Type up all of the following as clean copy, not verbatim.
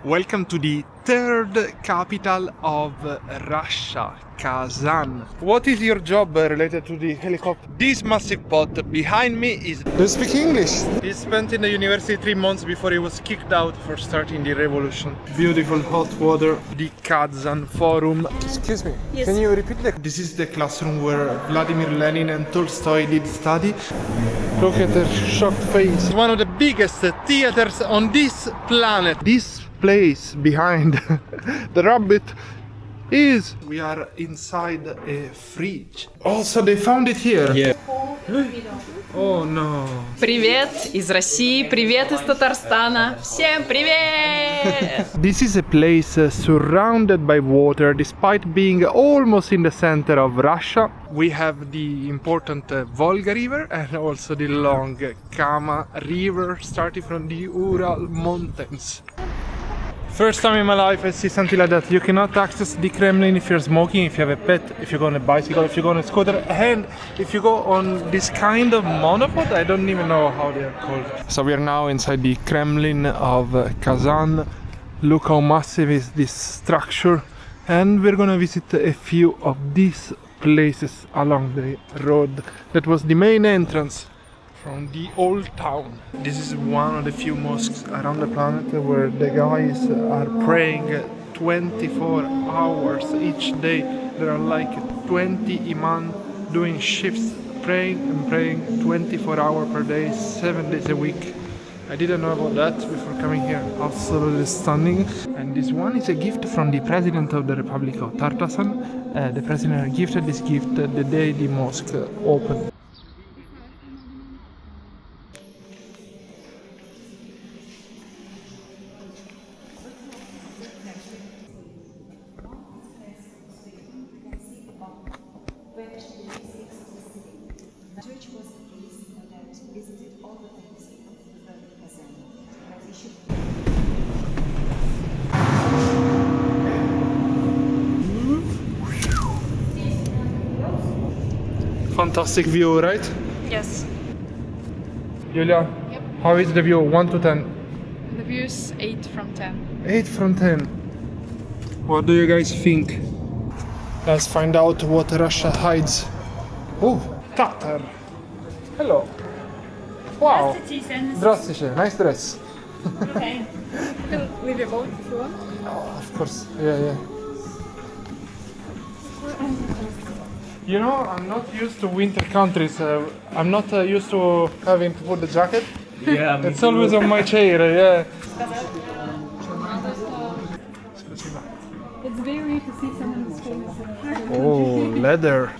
Welcome to the third capital of Russia, Kazan. What is your job related to the helicopter? This massive pot behind me is... Do you speak English? He spent in the university 3 months before he was kicked out for starting the revolution. Beautiful hot water. The Kazan Forum. Excuse me, yes. Can you repeat that? This is the classroom where Vladimir Lenin and Tolstoy did study. Look at the shocked face. One of the biggest theaters on this planet. This place behind the rabbit is... We are inside a fridge. Also, they found it here. Yeah. Oh no. Привет из России, привет из Татарстана. Всем привет! This is a place surrounded by water, despite being almost in the center of Russia. We have the important Volga River and also the long Kama River starting from the Ural Mountains. First time in my life I see something like that. You cannot access the Kremlin if you're smoking, if you have a pet, if you go on a bicycle, if you go on a scooter, and if you go on this kind of monopod, I don't even know how they are called. So we are now inside the Kremlin of Kazan. Look how massive is this structure, and we're gonna visit a few of these places along the road. That was the main entrance from the old town. This is one of the few mosques around the planet where the guys are praying 24 hours each day. There are like 20 imam doing shifts, praying and praying 24 hours per day, 7 days a week. I didn't know about that before coming here. Absolutely stunning. And this one is a gift from the president of the Republic of Tatarstan. The president gifted this gift the day the mosque opened. Fantastic view, right? Yes. Julia, yep. How is the view? 1 to 10? The view is 8 from 10. 8 from 10. What do you guys think? Let's find out what Russia hides. Oh, Tatar. Hello. Wow. Здравствуйте. Nice dress. Okay. You can leave your boat if you want. Oh, of course. Yeah. You know, I'm not used to winter countries. I'm not used to having to put the jacket. Yeah, it's always on my chair, yeah. It's very weird to see someone's face. Oh, leather.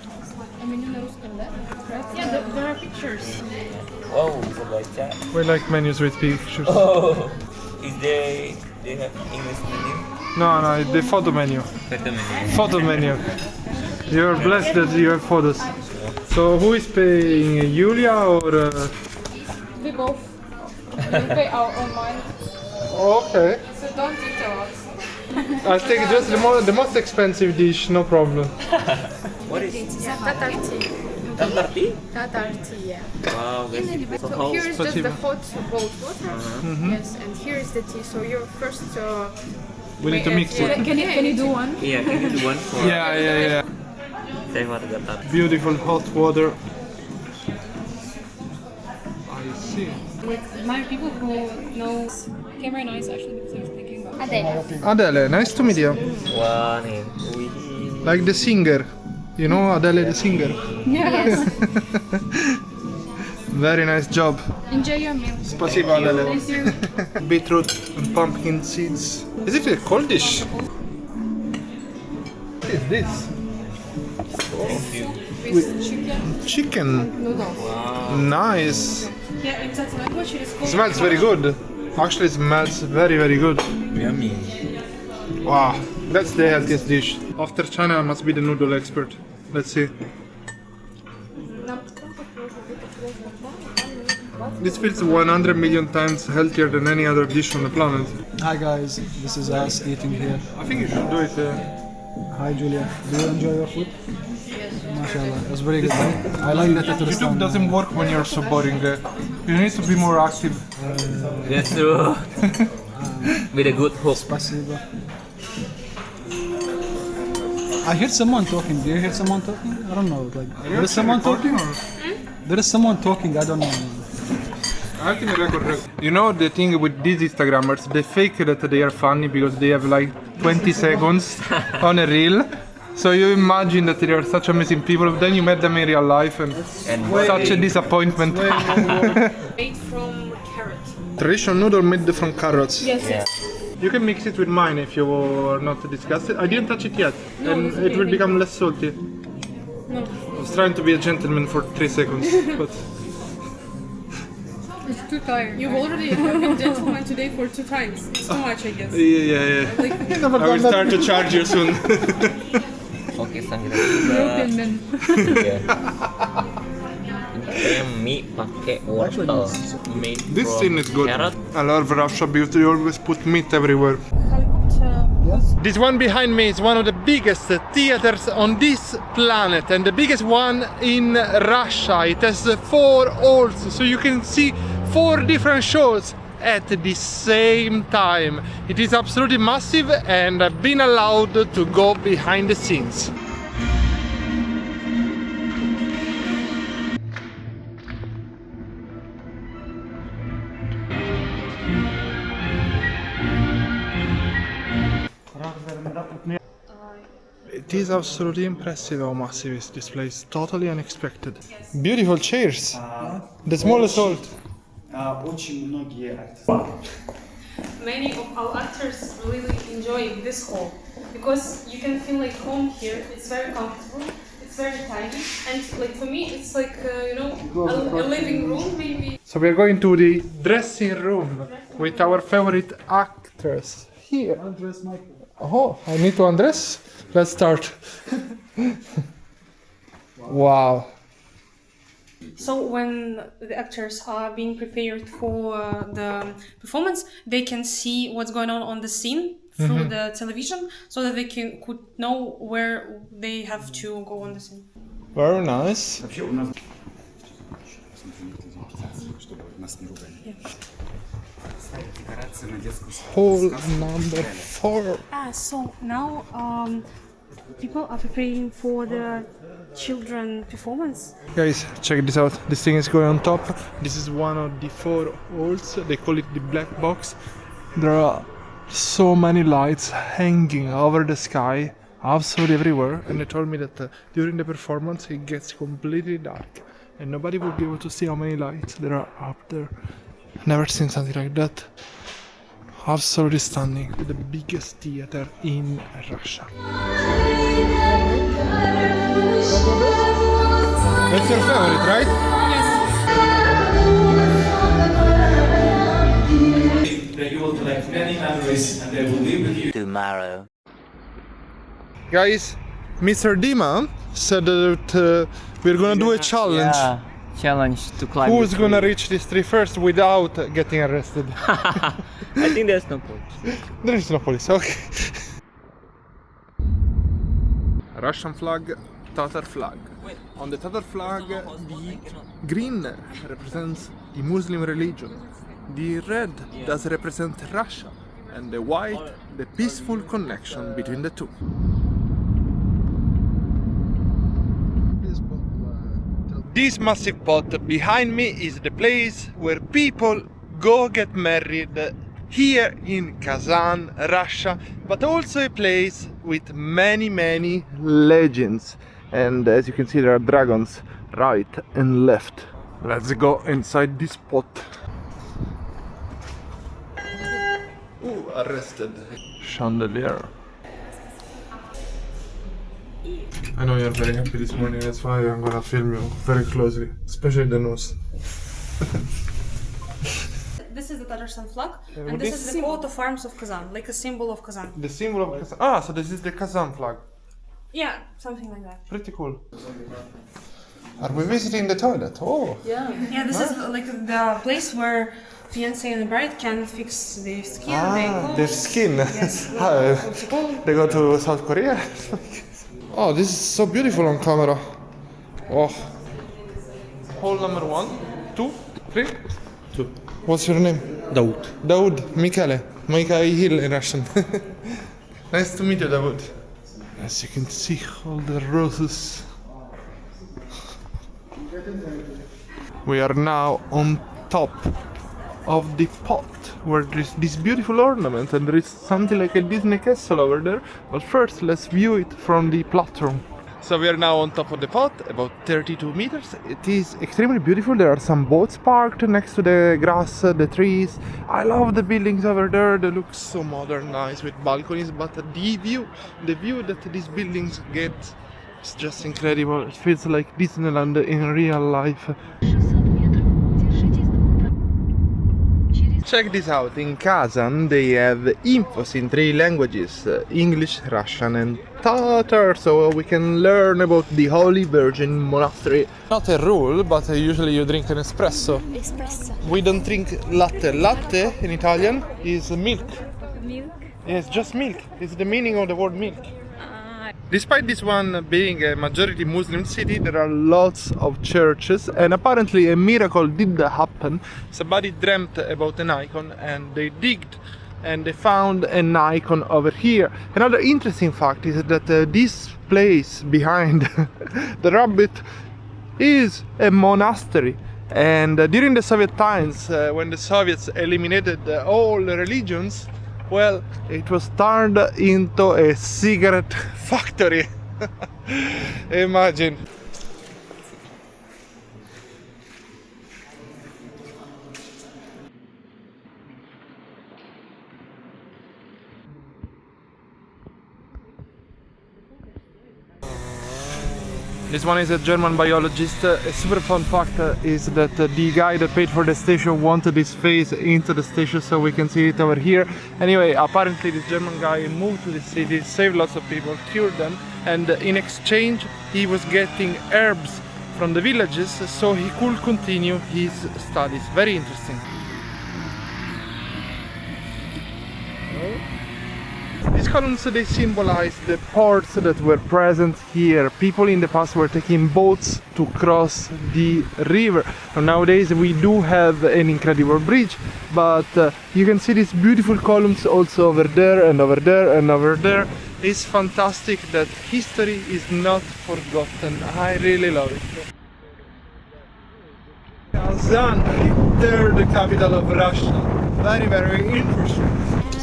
Yeah, there are pictures. Oh, it's like that. We like menus with pictures. Oh, they have English menu? No, the photo menu. Photo menu. You're blessed that you have photos. So who is paying, Julia or? We both. We pay our own money. Okay. So don't interrupt. I'll take just the most expensive dish, no problem. What is it? Tatar tea. Tatar tea? Tatar tea, yeah. Wow, guys. So here is just the hot boiled water. Yes, and here is the tea. So you're first. We need to mix it. Can you do one? Yeah, can you do one for? Yeah. Beautiful hot water. I see. With my people who know camera noise actually because I was thinking about Adele, nice to meet you. One. Like the singer. You know Adele the singer? Yes. Very nice job. Enjoy your meal. Спасибо, Adele. Thank you. Beetroot and pumpkin seeds. Is it a cold dish? What is this? With Chicken. noodles. Wow. Nice. yeah, in Tatar language it is called. Smells very good. Actually, it smells very, very good. Yummy. Wow, that's the healthiest dish. After China, I must be the noodle expert. Let's see. This feels 100 million times healthier than any other dish on the planet. Hi guys, this is us eating here. I think you should do it. Hi Julia, do you enjoy your food? MashaAllah, it was very good. I like that YouTube doesn't work when you're so boring. You need to be more active. That's true. with a good hook. Спасибо. I heard someone talking. Do you hear someone talking? I don't know. Like, there is someone talking? There is someone talking. I don't know. You know the thing with these Instagrammers, they fake that they are funny because they have like 20 seconds on a reel. So you imagine that they are such amazing people, then you met them in real life and such a disappointment. Made from carrot. Traditional noodle made from carrots. Yes, yes. You can mix it with mine if you are not disgusted. I didn't touch it yet, and it's it will okay. become less salty. No. I was trying to be a gentleman for 3 seconds, but It's too tired. You've already been gentleman today for 2 times. It's too much, I guess. yeah. Like, I will start to charge you soon. Oke, sambil juga. European men. Ya. Ini mie pakai wortel. Made This from thing is good. carrot. I love Russia because they always put meat everywhere. This one behind me is one of the biggest theaters on this planet and the biggest one in Russia. It has 4 halls, so you can see 4 different shows at the same time. It is absolutely massive and I've been allowed to go behind the scenes. It is absolutely impressive how massive is this place, totally unexpected. Beautiful chairs, the smallest salt. Очень многие артисты. Many of our actors really enjoy this hall because you can feel like home here. It's very comfortable. It's very tiny, and like for me, it's like a living room maybe. So we are going to the dressing room with our favorite actors here. Andres Michael. Oh, I need to undress? Let's start. Wow. So when the actors are being prepared for the performance, they can see what's going on the scene through the television, so that they could know where they have to go on the scene. Very nice. Вообще у нас чтобы нас не ругали. Ставить декорации на детскую Hall number 4. So now people are preparing for the children performance. Guys, check this out. This thing is going on top. This is one of the 4 halls. They call it the black box. There are so many lights hanging over the sky, absolutely everywhere. And they told me that during the performance it gets completely dark and nobody will be able to see how many lights there are up there. Never seen something like that. Absolutely stunning. The biggest theater in Russia. That's your favorite, right? That you will collect many memories and they will live with you Tomorrow. Guys, Mr. Dima said that we're gonna do a challenge. Yeah, challenge to climb. Who's the gonna tree. reach this tree first without getting arrested? I think there's no point. There is no police, okay. Russian flag, Tatar flag. On the Tatar flag, the green represents the Muslim religion. The red does represent Russia, and the white, the peaceful connection between the two. This massive pot behind me is the place where people go get married here in Kazan, Russia, but also a place with many legends. And as you can see, there are dragons right and left. Let's go inside this pot. Ooh, arrested. Chandelier. I know you're very happy this morning, that's why I'm gonna film you very closely, especially the nose. This is the Tatarstan flag, and this is the coat of arms of Kazan, like a symbol of Kazan. The symbol of Kazan. Ah, so this is the Kazan flag. Yeah, something like that. Pretty cool. Are we visiting the toilet? Oh. Yeah, this is like the place where fiancé and the bride can fix their skin, Their skin. Yes. They go to South Korea. Oh, this is so beautiful on camera. Oh. Hole number 1, 2, 3. 2. What's your name? Daud. Daud, Michele. Mikhail in Russian. Nice to meet you, David. As you can see, all the roses. We are now on top of the pot where there is this beautiful ornament and there is something like a Disney castle over there. But first, let's view it from the platform. So we are now on top of the pot, about 32 meters. It is extremely beautiful. There are some boats parked next to the grass, the trees. I love the buildings over there. They look so modern, nice with balconies. But the view that these buildings get is just incredible. It feels like Disneyland in real life. Check this out, in Kazan they have infos in 3 languages, English, Russian and Tatar, so we can learn about the Holy Virgin Monastery. Not a rule, but usually you drink an espresso. Espresso. We don't drink latte. Latte in Italian is milk. Milk. Yes, just milk. It's the meaning of the word milk. Despite this one being a majority Muslim city, there are lots of churches and apparently a miracle did happen. Somebody dreamt about an icon and they digged and they found an icon over here. Another interesting fact is that this place behind the rabbit is a monastery. And during the Soviet times, when the Soviets eliminated all religions, well, it was turned into a cigarette factory. Imagine. This one is a German biologist. A super fun fact is that the guy that paid for the station wanted his face into the station so we can see it over here. Anyway, apparently this German guy moved to the city, saved lots of people, cured them, and in exchange he was getting herbs from the villages so he could continue his studies. Very interesting. These columns, they symbolize the ports that were present here. People in the past were taking boats to cross the river. And nowadays we do have an incredible bridge, but you can see these beautiful columns also over there and over there and over there. It's fantastic that history is not forgotten. I really love it. Kazan, the third capital of Russia. Very, very interesting.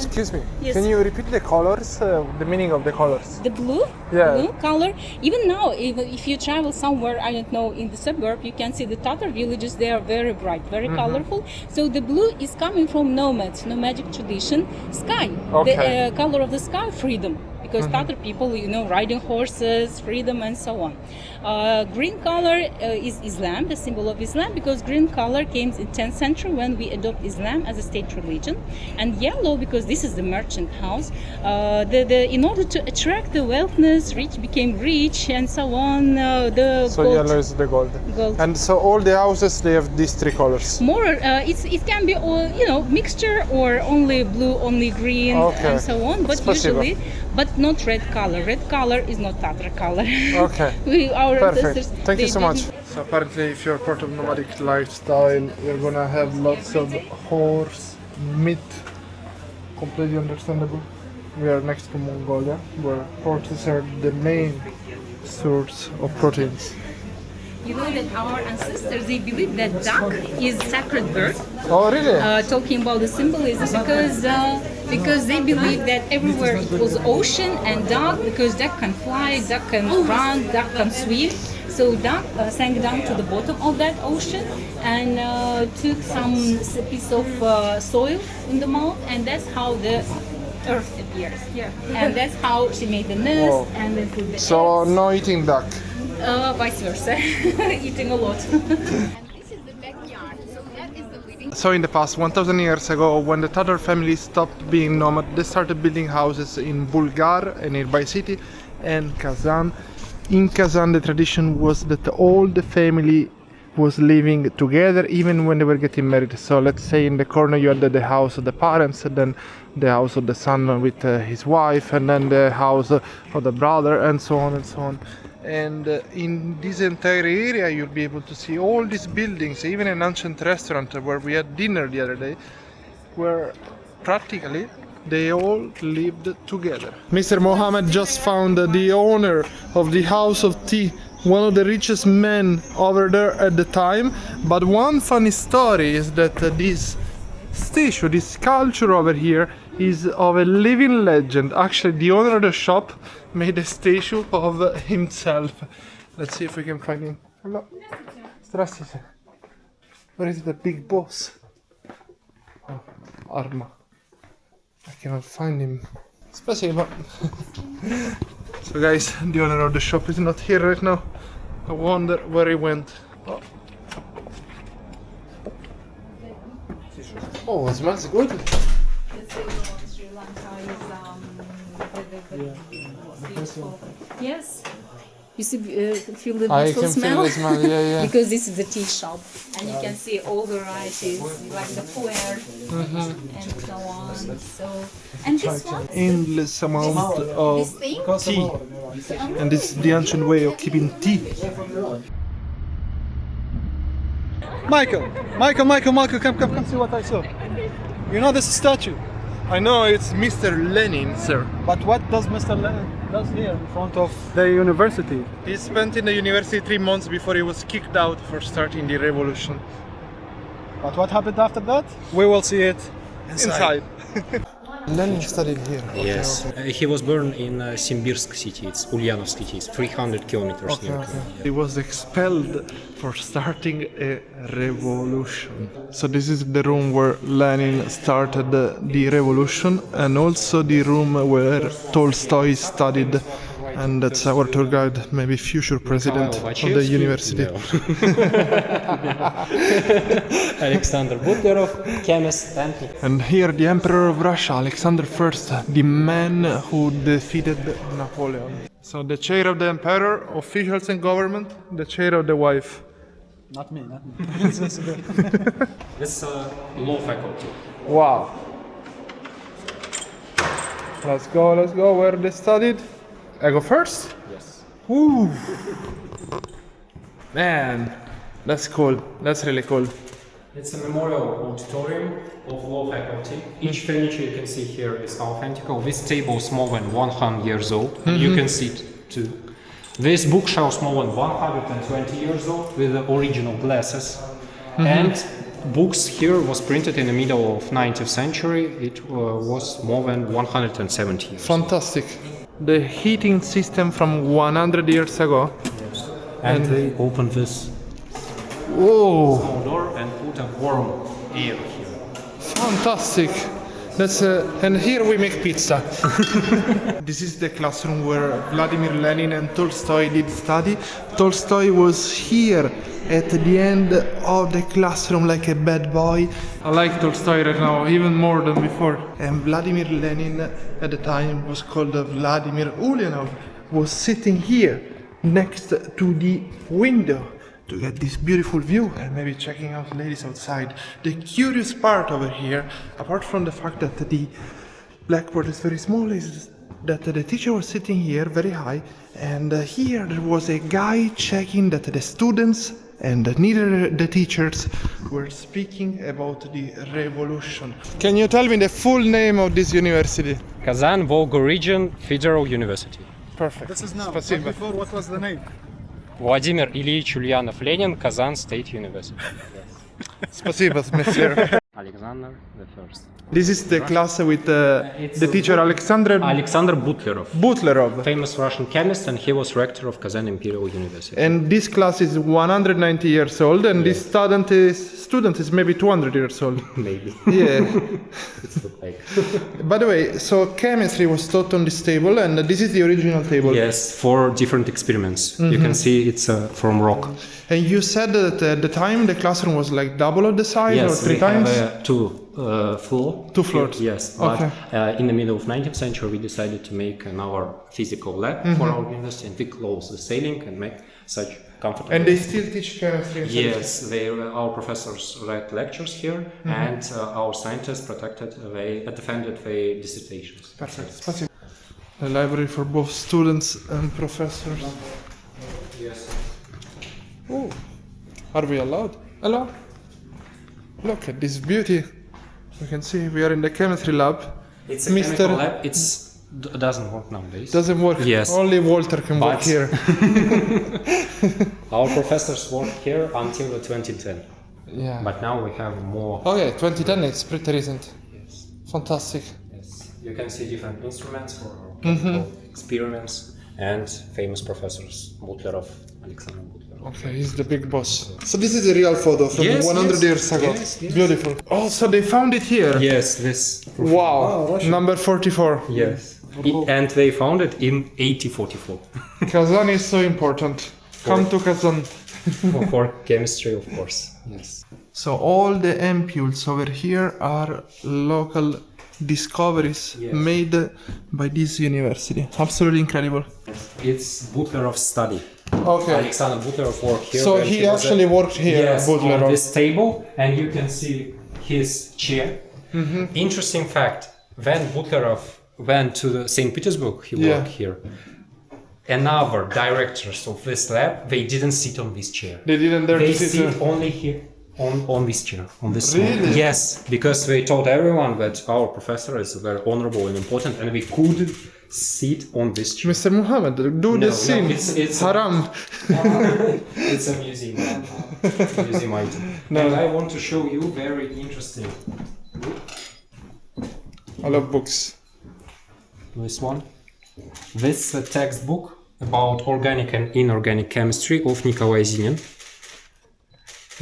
Excuse me, Yes. Can you repeat the colors, the meaning of the colors? The blue, Yeah. blue color. Even now, if you travel somewhere, I don't know, in the suburb, you can see the Tatar villages. They are very bright, very colorful. So the blue is coming from nomadic tradition. Sky, Okay. the color of the sky, freedom. Because Tatar people, you know, riding horses, freedom, and so on. Green color is Islam, the symbol of Islam, because green color came in 10th century when we adopt Islam as a state religion. And yellow, because this is the merchant house. In order to attract the wealthness, rich became rich, and so on. So Gold. yellow is the gold. Gold. And so all the houses, they have these 3 colors. More, it can be all, you know, mixture or only blue, only green, Okay. and so on. But Спасибо. usually, but not red color. Red color is not Tatar color. Okay. Our Perfect. ancestors, Thank you they so much. didn't- So apparently if you're part of nomadic lifestyle, you're gonna have lots of horse meat. Completely understandable. We are next to Mongolia, where horses are the main source of proteins. You know that our ancestors, they believe that duck is sacred bird. Oh really? Talking about the symbolism, because they believe that everywhere it was ocean and duck, because duck can fly, duck can run, duck can swim. So duck sank down to the bottom of that ocean and took some piece of soil in the mouth, and that's how the earth appears. Yeah. And that's how she made the nest. Wow. And then put the So eggs. no eating duck. Vice versa, eating a lot. So in the past 1000 years ago, when the Tatar family stopped being nomad, they started building houses in Bulgar, a nearby city, and Kazan. In Kazan, the tradition was that all the family was living together even when they were getting married. So let's say in the corner you had the house of the parents, and then the house of the son with his wife, and then the house of the brother, and so on and so on. And in this entire area you'll be able to see all these buildings, even an ancient restaurant where we had dinner the other day, where practically they all lived together. Mr. Mohammed just found the owner of the House of Tea, one of the richest men over there at the time. But one funny story is that this statue, this sculpture over here, is of a living legend. Actually, the owner of the shop made a statue of himself. Let's see if we can find him. Hello. Здравствуйте. Where is the big boss? Oh, Arma. I cannot find him. Спасибо. So guys, the owner of the shop is not here right now. I wonder where he went. Oh, it smells good. Yes. You see, feel the I beautiful can smell? feel the smell, yeah. Because this is the tea shop, and you can see all varieties, like the puer and so on. So, and this one, Endless amount of this thing, tea. And this is the ancient way of keeping tea. Michael, come see what I saw. You know this statue, I know it's Mr. Lenin, sir. but what does Mr. Lenin does here in front of the university? He spent in the university 3 months before he was kicked out for starting the revolution. But what happened after that? We will see it Inside. Lenin studied here. Yes, he was born in Simbirsk city. It's Ulyanovsk city. It's 300 kilometers near Kyiv. He was expelled for starting a revolution. So this is the room where Lenin started the revolution, and also the room where Tolstoy studied. And that's our tour guide, maybe future president of the university. Alexander Butlerov, chemist, And here the Emperor of Russia, Alexander I, the man who defeated Napoleon. So the chair of the emperor, officials and government, the chair of the wife. Not me. This law faculty. Wow. Let's go, where they studied. I go first? Yes. Woo! Man, that's cool. That's really cool. It's a memorial auditorium of law faculty. Each furniture you can see here is authentical. This table is more than 100 years old. You can see it too. This bookshelf is more than 120 years old with the original glasses. And books here was printed in the middle of 19th century. It was more than 170 years Fantastic. The heating system from 100 years ago. Yes. And they opened this Whoa! small door and put a warm air here. Fantastic. That's and here we make pizza. This is the classroom where Vladimir Lenin and Tolstoy did study. Tolstoy was here at the end of the classroom like a bad boy. I like Tolstoy right now even more than before. And Vladimir Lenin at the time was called Vladimir Ulyanov, was sitting here next to the window to get this beautiful view and maybe checking out ladies outside. The curious part over here, apart from the fact that the blackboard is very small, is that the teacher was sitting here very high, and here there was a guy checking that the students and neither the teachers were speaking about the revolution. Can you tell me the full name of this university? Kazan Volga Region Federal University. Perfect. This is now. But Спасибо. before, what was the name? Vladimir Ilyich Ulyanov Lenin, Kazan State University. Спасибо, monsieur. Alexander the First. This is the class with the teacher Alexander Butlerov. Butlerov. Famous Russian chemist, and he was rector of Kazan Imperial University. And this class is 190 years old, and this student is maybe 200 years old. Maybe. Yeah. It's look like. By the way, so chemistry was taught on this table, and this is the original table. Yes, 4 different experiments. You can see it's from rock. And you said that at the time the classroom was like double of the size, Yes, or 3 we times? have 2 floors. 2 floors. Yes, Okay. but in the middle of 19th century we decided to make our physical lab for our university, and we close the ceiling and make such comfortable. And they still teach chemistry in Yes, our professors read lectures here, and our scientists defended their dissertations. Perfect. Спасибо. A library for both students and professors. Yes. Oh, are we allowed? Hello? Look at this beauty. You can see we are in the chemistry lab. It's a chemical lab. It's doesn't work nowadays. Doesn't work. Yes. Only Walter can work But- here. Our professors worked here until the 2010. Yeah. But now we have more. Okay, 2010. It's pretty recent. Yes. Fantastic. Yes. You can see different instruments for our chemical experiments and famous professors. Butlerov, Alexander Butlerov. Okay, he's the big boss. So this is a real photo from Yes, 100 yes. years ago. Yes, yes. Beautiful. Oh, so they found it here. Yes, this. Wow. Number 44. Yes. And they found it in 1844 Kazan is so important. Come to Kazan. for chemistry, of course. Yes. So all the ampules over here are local discoveries Yes. made by this university. Absolutely incredible. It's Butlerov's study. Okay. Alexander Butlerov worked here. So when he was actually worked here, Yes, Butlerov. on this table, and you can see his chair. Interesting fact: when Butlerov went to the St. Petersburg, he Yeah. worked here. Another directors of this lab, they didn't sit on this chair. They didn't dare They to sit sit here. only here on this chair, on this. Really? Yes, because they told everyone that our professor is very honorable and important, and we couldn't sit on this chair. Mr. Muhammad, do No, the scene. it's Haram. It's a museum. Museum item. No. And I want to show you very interesting. I love books. This one. This is a textbook about organic and inorganic chemistry of Nikolai Zinin.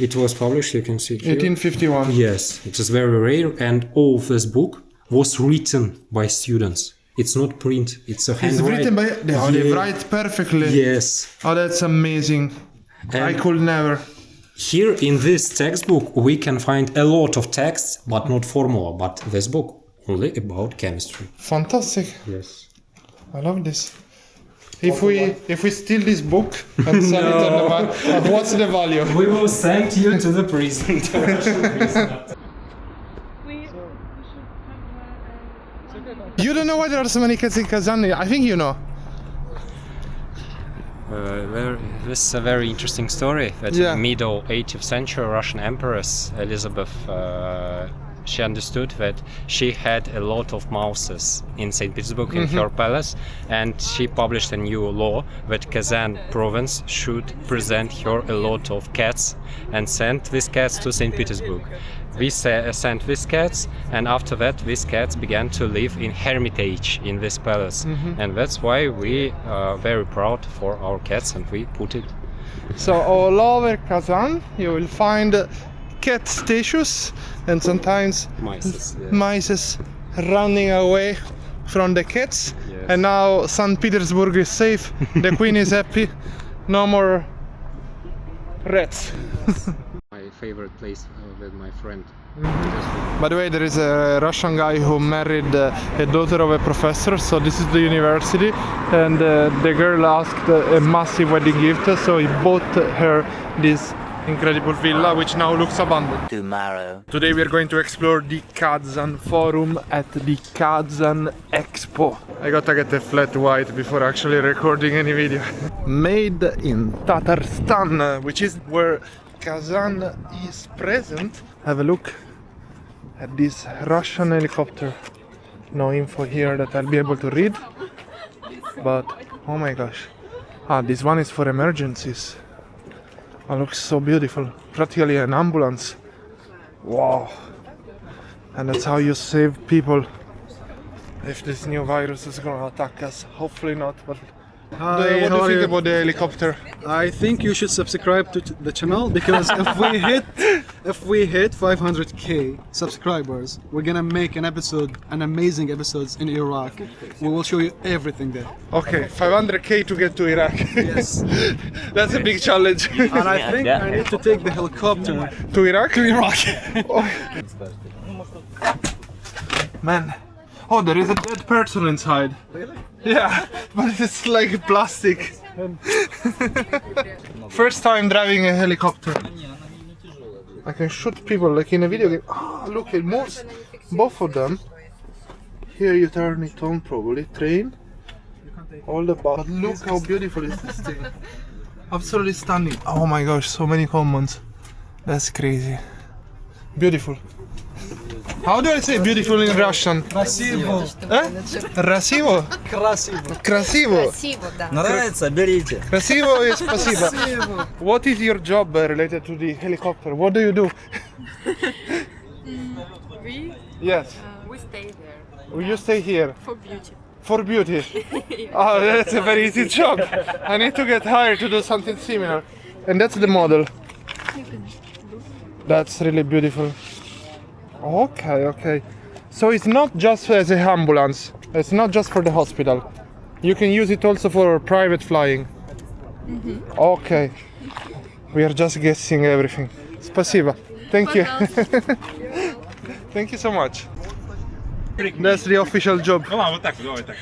It was published, you can see it here. 1851. Yes, it is very rare, and all of this book was written by students. It's not print, it's a It's handwriting. written by... They Yeah. write perfectly. Yes. Oh, that's amazing. I And could never. here in this textbook we can find a lot of texts, but not formula, but this book only about chemistry. Fantastic. Yes. I love this. If we steal this book and sell it on the market, what's the value? We will send you to the prison. You don't know why there are so many cats in Kazan? I think you know. This is a very interesting story. That Yeah. in the middle 18th century, Russian Empress Elizabeth, she understood that she had a lot of mouses in St. Petersburg in her palace, and she published a new law that Kazan province should present her a lot of cats and send these cats to St. Petersburg. We sent these cats, and after that these cats began to live in hermitage in this palace, and that's why we are very proud for our cats, and we put it. So all over Kazan you will find cat statues and sometimes Mice. Yeah. mice running away from the cats. Yes. And now St. Petersburg is safe, the queen is happy, no more rats. My favorite place with my friend. By the way, there is a Russian guy who married a daughter of a professor, so this is the university, and the girl asked a massive wedding gift, so he bought her this incredible villa, which now looks abandoned. Tomorrow. Today we are going to explore the Kazan Forum at the Kazan Expo. I gotta get a flat white before actually recording any video. Made in Tatarstan, which is where Kazan is present. Have a look at this Russian helicopter. No info here that I'll be able to read, but oh my gosh. This one is for emergencies. It looks so beautiful, practically an ambulance. Wow. And that's how you save people if this new virus is gonna attack us. Hopefully not, but what do you think about the helicopter? I think you should subscribe to the channel, because if we hit 500k subscribers, we're gonna make an amazing episodes in Iraq. We will show you everything there. Okay, 500k to get to Iraq. Yes. That's a big challenge. And I think I need to take the helicopter To Iraq? to Iraq. Man. Oh, there is a dead person inside. Really? Yeah, but it's like plastic. First time driving a helicopter. I can shoot people like in a video game. Ah, look, it moves. Both of them. Here you turn it on probably. Train. All the but look how beautiful is this thing. Absolutely stunning. Oh my gosh, so many comments. That's crazy. Beautiful. How do I say beautiful in Russian? Красиво. Красиво? Красиво. Красиво. Нравится, берите. Красиво и спасибо. What is your job related to the helicopter? What do you do? We Yes. we stay there You stay here for beauty. for beauty. Oh, that's a very easy job. I need to get hired to do something similar. And that's the model. That's really beautiful. Okay, okay. So it's not just as a ambulance. It's not just for the hospital. You can use it also for private flying. Okay. We are just guessing everything. Спасибо. Thank you. Thank you so much. That's the official job. Ну ладно, вот так, давай так.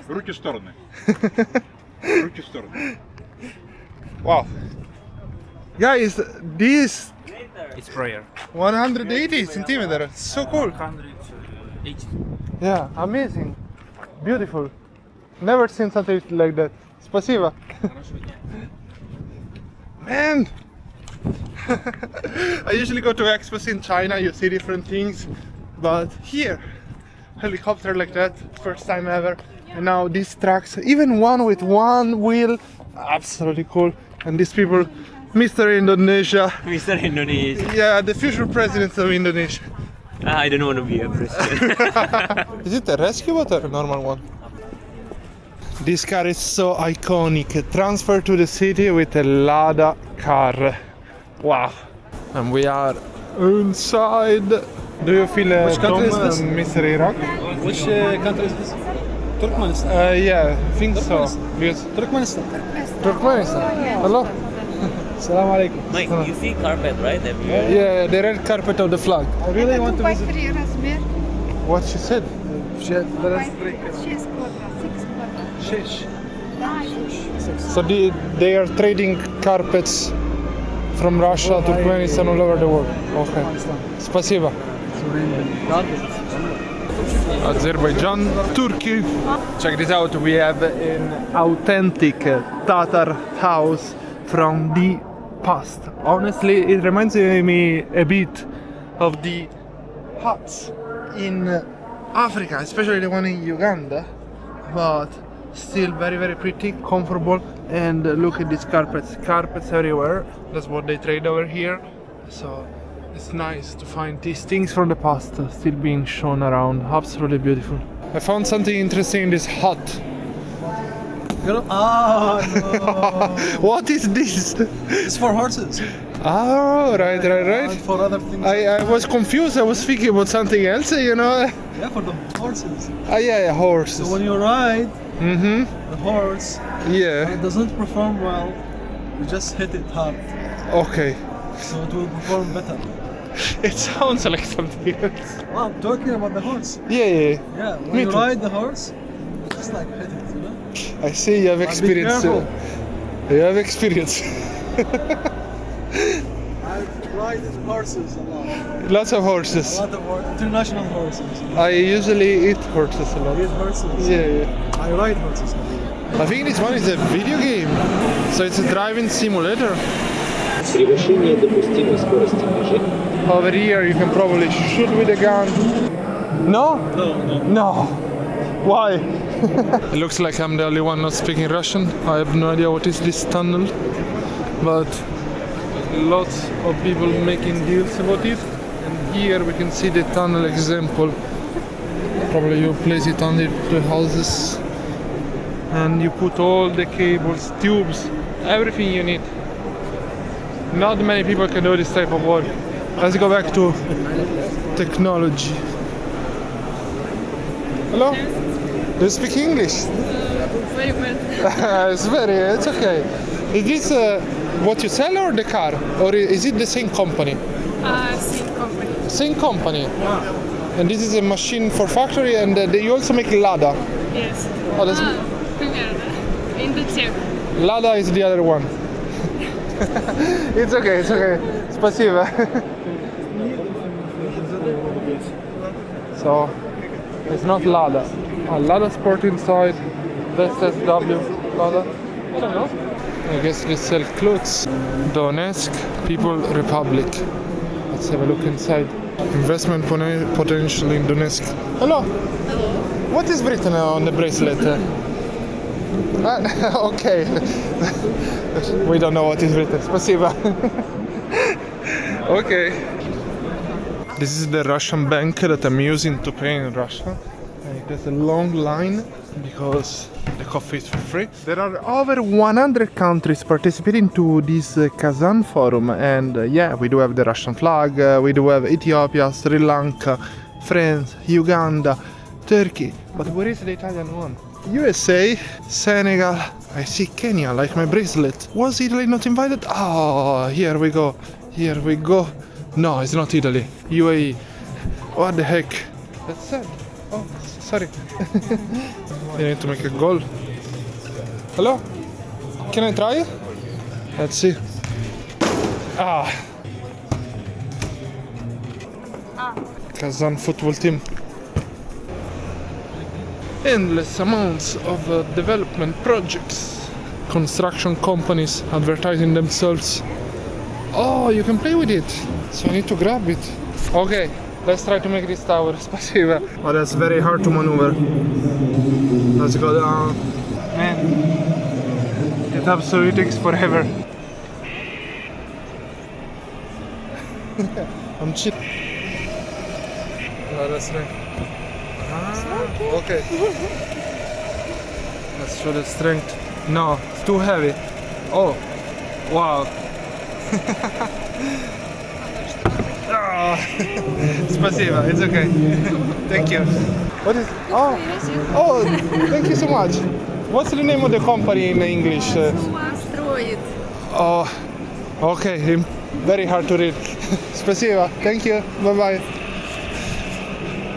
Руки в стороны. Руки в стороны. Wow. Guys, this It's prayer. 180 centimeters. So cool. 180. Yeah, amazing. Beautiful. Never seen something like that. Спасибо. Man! I usually go to expos in China, you see different things. But here, helicopter like that, first time ever. And now these trucks, even one with one wheel, absolutely cool. And these people, Mr. Indonesia. Mr. Indonesia. Yeah, the future president of Indonesia. I don't want to be a president. Is it a rescue boat or a normal one? This car is so iconic. Transfer to the city with a Lada car. Wow. And we are inside. Do you feel Which country is this? Mr. Iraq? Which country is this? Turkmenistan. Yeah, I think so. Because Turkmenistan. Turkmenistan. Hello? Salam alaikum. Mike, you see carpet, right? Everywhere. Yeah, the red carpet of the flag. I really want to visit. What she said? So they are trading carpets from Russia to Turkmenistan all over the world. Okay. Спасибо. Azerbaijan, Turkey. Check this out, we have an authentic Tatar house from the past. Honestly, it reminds me a bit of the huts in Africa, especially the one in Uganda, but still very, very pretty, comfortable. And look at these carpets everywhere. That's what they trade over here. So it's nice to find these things from the past still being shown around. Absolutely beautiful. I found something interesting in this hut. Ah, no. What is this? It's for horses. Oh, right. And for other things. I was confused. I was thinking about something else, you know. Yeah, for the horses. Yeah, horses. So when you ride Mm-hmm. the horse, Yeah. it doesn't perform well. You just hit it hard, Okay. so it will perform better. It sounds like something else. Well, I'm talking about the horse. Yeah. Yeah, when Me you too. ride the horse, you just like hit it, you know? I see you have But be experience. careful. You have experience. I've ridden horses a lot. Lots of A horses. lot of international horses. I usually eat horses a lot. I eat horses. Yeah. I ride horses. I think this one is a video game. So it's a driving simulator. Превышение допустимой скорости движения. Over here you can probably shoot with a gun. No? No. Why? It looks like I'm the only one not speaking Russian. I have no idea what is this tunnel. But lots of people making deals about it. And here we can see the tunnel example. Probably you place it under the houses. And you put all the cables, tubes, everything you need. Not many people can do this type of work. Let's go back to technology. Hello? Do you speak English? Very well. It's okay. Is this what you sell or the car? Or is it the same company? Same company. Same company. And this is a machine for factory and you also make Lada. Yes. Oh, that's Примерно. In the tech. Lada is the other one. It's okay. Спасибо. So, it's not Lada. Lada Sport inside. That's SW. Lada. I don't know. I guess they sell clothes. Donetsk People Republic. Let's have a look inside. Investment potential in Donetsk. Hello. Hello. What is written on the bracelet? Okay. We don't know what is written. Спасибо. Okay. This is the Russian bank that I'm using to pay in Russia. There's a long line because the coffee is for free. There are over 100 countries participating to this Kazan forum, and yeah, we do have the Russian flag, we do have Ethiopia, Sri Lanka, France, Uganda, Turkey. But where is the Italian one? USA, Senegal, I see Kenya, like my bracelet. Was Italy not invited? Oh, here we go, here we go. No, it's not Italy, UAE. What the heck? That's sad. Oh, sorry. You need to make a goal. Hello? Can I try? Let's see. Ah. Kazan football team. Endless amounts of development projects. Construction companies advertising themselves. Oh, you can play with it. So I need to grab it. Okay. Let's try to make this tower. Спасибо. Oh, that's very hard to maneuver. Let's go down. Man, it absolutely takes forever. I'm cheap. Oh, that's right. Okay. Let's show the strength. No, it's too heavy. Oh, wow. Спасибо, it's okay. Thank you. What is? Oh, thank you so much. What's the name of the company in English? Oh, okay. Very hard to read. Спасибо. Thank you. Bye bye.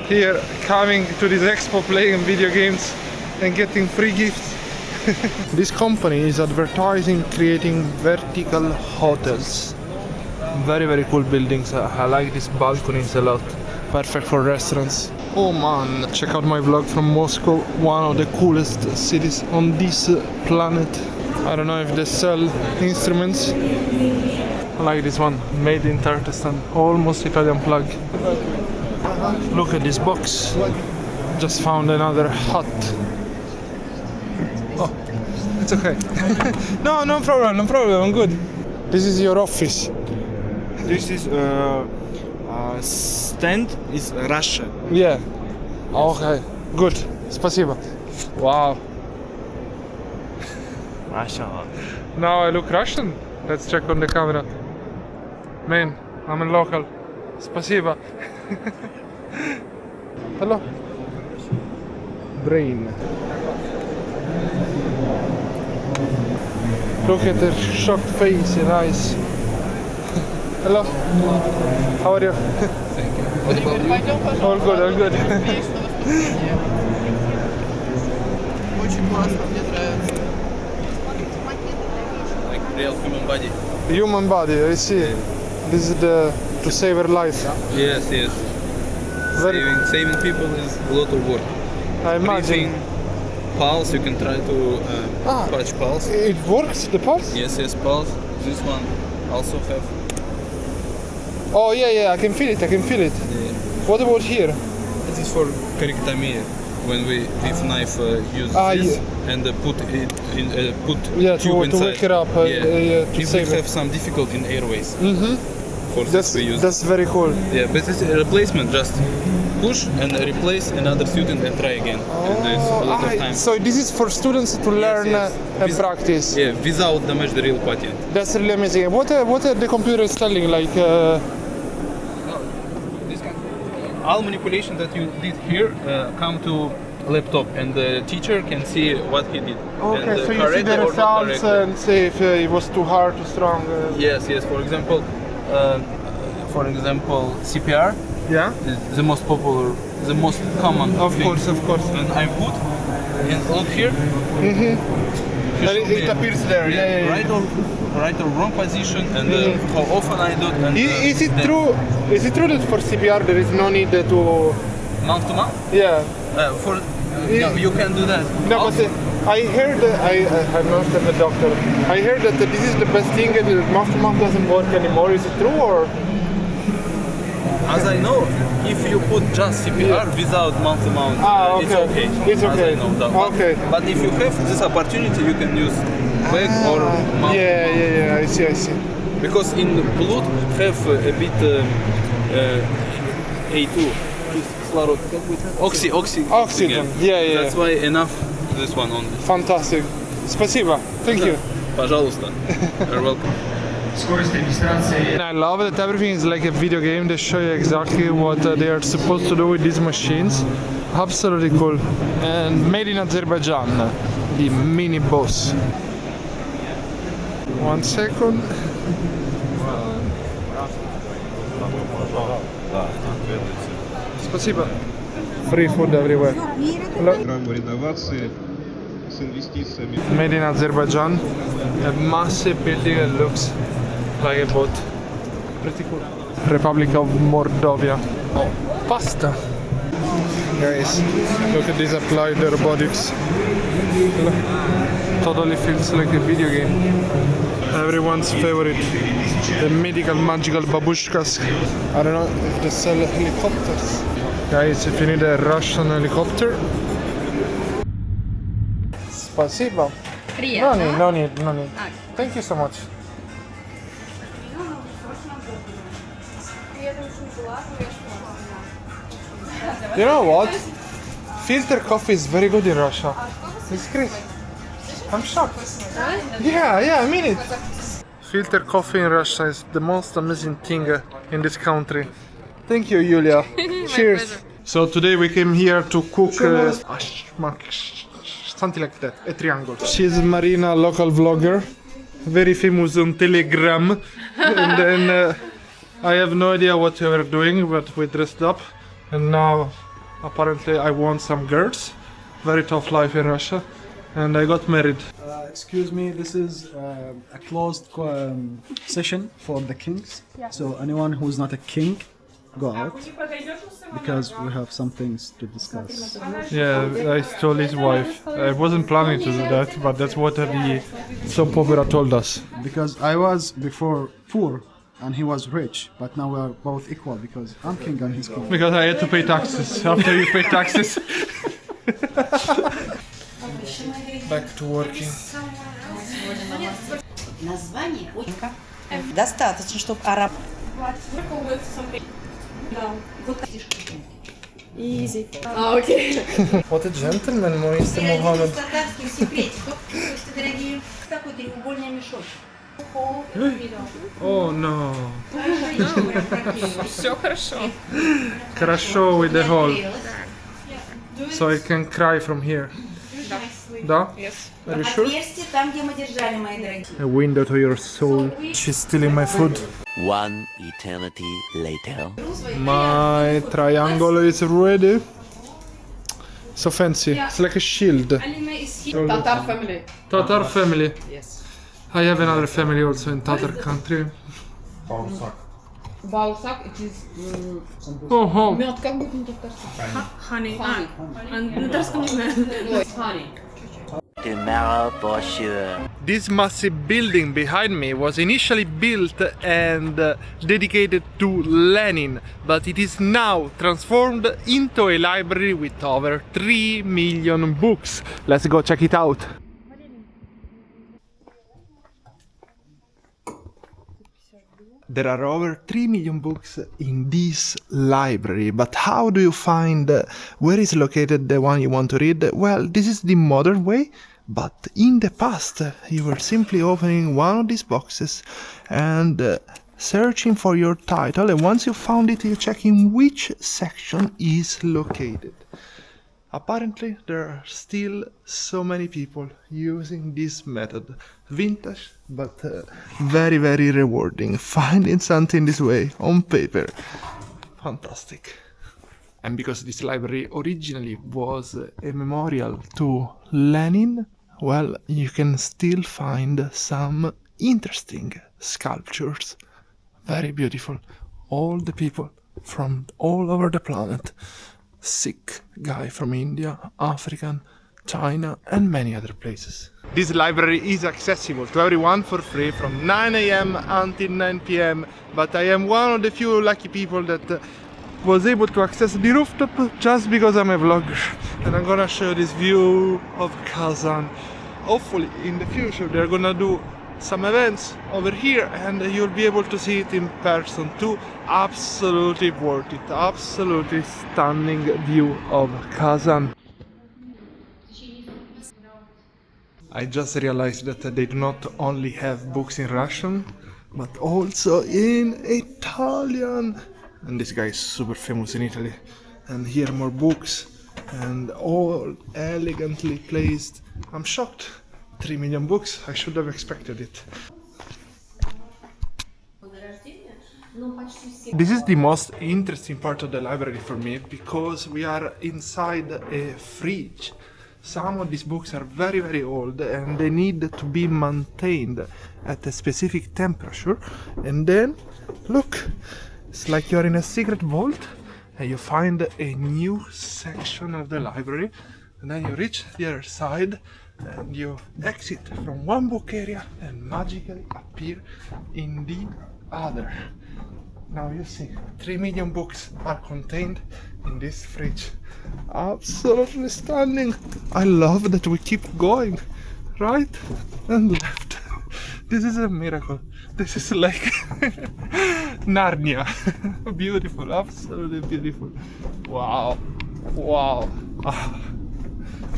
Here, coming to this expo, playing video games and getting free gifts. This company is advertising creating vertical hotels. Very, very cool buildings. I like these balconies a lot. Perfect for restaurants. Oh man, check out my vlog from Moscow, one of the coolest cities on this planet. I don't know if they sell instruments. I like this one, made in Tatarstan, almost Italian flag. Look at this box. Just found another hut. Oh, it's okay. No problem, I'm good. This is your office. This is stand is Russia. Yeah. Okay. Good. Спасибо. Wow. Russia. Now I look Russian. Let's check on the camera. Man, I'm a local. Спасибо. Hello. Brain. Look at the shocked face and eyes. Hello. How are you? Thank you. What about you? All good, all good. Очень классно, мне нравится. Like real human body. Human body, I see. This is to save her life. Yes. Saving people is a lot of work. I imagine. Breathing, pulse, you can try to patch pulse. It works, the pulse? Yes, pulse. This one also have. Oh yeah, I can feel it. Yeah. What about here? This is for correctomy, when we with knife use this and put it in tube inside. To wake it up. To if save we it. have some difficulty in airways. For That's this we use. That's very cool. Yeah, but it's a replacement. Just push and replace another student and try again. And there's a lot of time. So this is for students to learn and practice. Yeah, without damage the real patient. That's really amazing. What are the computers telling? Like. All manipulation that you did here come to laptop, and the teacher can see what he did. Okay, and, so you see the results and see if it was too hard, too strong. Yes. For example, CPR. Yeah. Is the most popular, the most common. Of thing. course. And I put and look here. It appears there. Yeah. Right or wrong position, and how often I do it. And, is it true? Is it true that for CPR there is no need to mouth to mouth? Yeah. No, you can do that. No, but I heard I'm not a doctor. I heard that this is the best thing, and mouth to mouth doesn't work anymore. Is it true or? As I know, if you put just CPR without mount to mount, it's okay. It's okay. As I know that. Okay. But if you have this opportunity, you can use back or mount. Yeah. I see. Because in blood have a bit A2. Oxygen. Yeah. That's why enough this one only. Fantastic. Спасибо. Thank you. Пожалуйста. You're welcome. And I love that everything is like a video game. They show you exactly what they are supposed to do with these machines. Absolutely cool. And made in Azerbaijan, the mini boss. 1 second. Спасибо. Free food everywhere. Made in Azerbaijan. A massive building that looks like a boat. Pretty cool. Republic of Mordovia. Oh, pasta. Guys, look at this applied robotics. Totally feels like a video game. Everyone's favorite. The mythical magical babushkas. I don't know if they sell helicopters. Guys, if you need a Russian helicopter. Спасибо. No need. Thank you so much. You know what? Filter coffee is very good in Russia. It's great. I'm shocked. Yeah, I mean it. Filter coffee in Russia is the most amazing thing in this country. Thank you, Yulia. Cheers. So today we came here to cook something like that, a triangle. She's Marina, local vlogger, very famous on Telegram. And then I have no idea what we were doing, but we dressed up. And now apparently I want some girls. Very tough life in Russia. And I got married. Excuse me, this is a closed session for the kings. So anyone who's not a king, go out, because we have some things to discuss. Yeah, I stole his wife. I wasn't planning to do that, but that's what the soap opera told us. Because I was before poor and he was rich, but now we are both equal because I'm king and he's king. Because I had to pay taxes. After you pay taxes. Back to working. Достаточно, чтобы араб... Easy. Okay. What a gentleman, Mr. Mohammed. Oh no. Все хорошо. Хорошо with the hole. So I can cry from here. Да? Yes. Are you sure? Там, где мы держали, мои дорогие. A window to your soul. She's stealing my food. One eternity later. My triangle is ready. So fancy. It's like a shield. Tatar family. Tatar family. Yes. I have another family also in Tatar country. Балсак, it is... Oh, Мед, как будет на татарском? Honey. На татарском не знаю. Honey. Tomorrow for sure. This massive building behind me was initially built and dedicated to Lenin, but it is now transformed into a library with over 3 million books. Let's go check it out. There are over 3 million books in this library, but how do you find where is located the one you want to read? Well, this is the modern way, but in the past you were simply opening one of these boxes and searching for your title, and once you found it, you're checking which section is located. Apparently, there are still so many people using this method. Vintage, but very, very rewarding. Finding something this way, on paper. Fantastic. And because this library originally was a memorial to Lenin, well, you can still find some interesting sculptures. Very beautiful. All the people from all over the planet. Sikh guy from India, African, China, and many other places. This library is accessible to everyone for free from 9 a.m. until 9 p.m. But I am one of the few lucky people that was able to access the rooftop just because I'm a vlogger. And I'm gonna show this view of Kazan. Hopefully in the future they're gonna do some events over here and you'll be able to see it in person too. Absolutely worth it. Absolutely stunning view of Kazan. I just realized that they do not only have books in Russian, but also in Italian. And this guy is super famous in Italy. And here more books, and all elegantly placed. I'm shocked. 3 million books, I should have expected it. This is the most interesting part of the library for me, because we are inside a fridge. Some of these books are very, very old and they need to be maintained at a specific temperature. And then, look, it's like you're in a secret vault and you find a new section of the library, and then you reach the other side and you exit from one book area and magically appear in the other. Now you see, 3 million books are contained in this fridge. Absolutely stunning. I love that we keep going right and left. This is a miracle. This is like Narnia. Beautiful, absolutely beautiful. Wow, wow. Ah,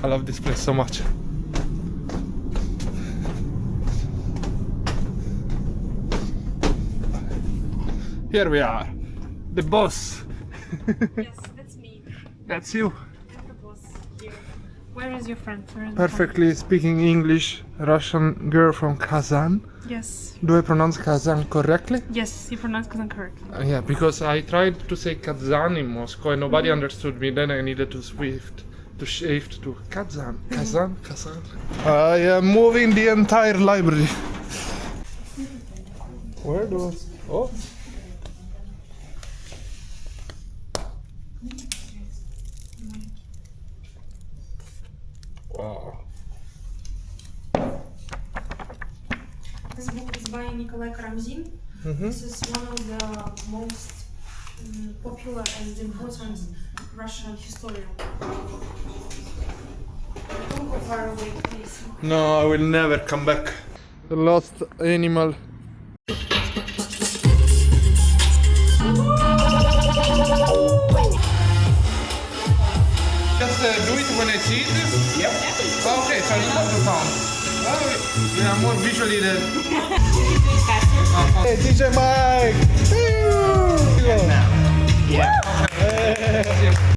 I love this place so much. Here we are, the boss. Yes, that's me. That's you. I'm the boss here. Where is your friend? Perfectly speaking English, Russian girl from Kazan. Yes. Do I pronounce Kazan correctly? Yes, you pronounce Kazan correctly. Yeah, because I tried to say Kazan in Moscow and nobody understood me. Then I needed to shift to Kazan. Kazan, Kazan. I am moving the entire library. Where do I... Oh. Wow. This book is by Nikolai Karamzin. This is one of the most popular and important Russian historian. Don't go far away, please. No, I will never come back. The lost animal. Just do it when I see it? Yep. Oh, okay, so it's not the sound. Oh, yeah, more visually than... Hey, DJ Mike! Yeah.